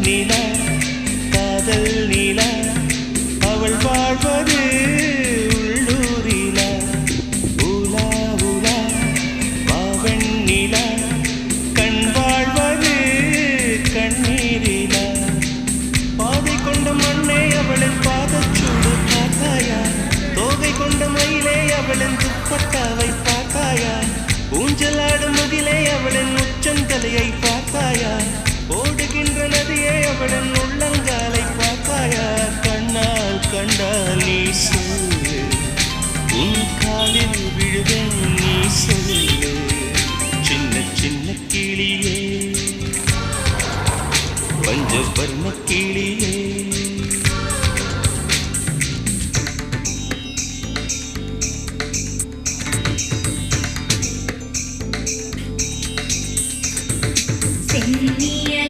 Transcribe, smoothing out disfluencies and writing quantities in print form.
நிலா காதல் நிலா அவள் வாழ்வது உள்ளூரிலா உலா உலா வாவன் நிலா கண் வாழ்வது கண்ணீரிலா பாதை கொண்ட மண்ணே அவளின் பாதச்சூடு பார்த்தாயா தோகை கொண்ட மயிலே அவளின் துப்பட்டாவை பார்த்தாயா ஊஞ்சலாடும் முகிலே அவளின் உச்சந்தலையை பார்த்தாயா ஓடுகின்ற நதியே அவளின் உள்ளங்காலை பார்த்தாயா கண்ணால் கண்டால் நீ சொல்லு உன் காலில் விழுவேன் நீ சொல்லு சின்ன சின்ன கிளியே பஞ்சவர்ண கிளியே சென்னிய